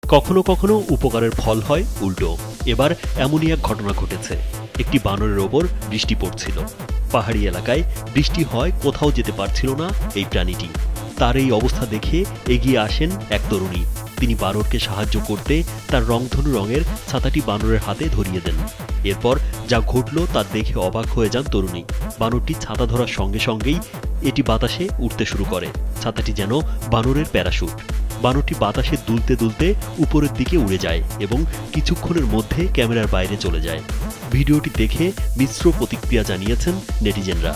কখনো কখনো উপকারের ফল হয় উল্টো। এবার এমনই এক ঘটনা ঘটেছে। একটি বানরের ওপর বৃষ্টি পড়ছিল। পাহাড়ি এলাকায় বৃষ্টি হয়, কোথাও যেতে পারছিল না এই প্রাণীটি। তার এই অবস্থা দেখে এগিয়ে আসেন এক তরুণী। তিনি বানরকে সাহায্য করতে তার রংধনু রঙের ছাতাটি বানরের হাতে ধরিয়ে দেন। এরপর যা ঘটল তা দেখে অবাক হয়ে যান তরুণী। বানরটি ছাতা ধরার সঙ্গে সঙ্গেই এটি বাতাসে উঠতে শুরু করে। ছাতাটি যেন বানরের প্যারাশুট। বানরটি বাতাসে দুলতে দুলতে উপরের দিকে উড়ে যায় এবং কিছুক্ষণের মধ্যে ক্যামেরার বাইরে চলে যায়। ভিডিওটি দেখে মিশ্র প্রতিক্রিয়া জানিয়েছেন নেটিজেনরা।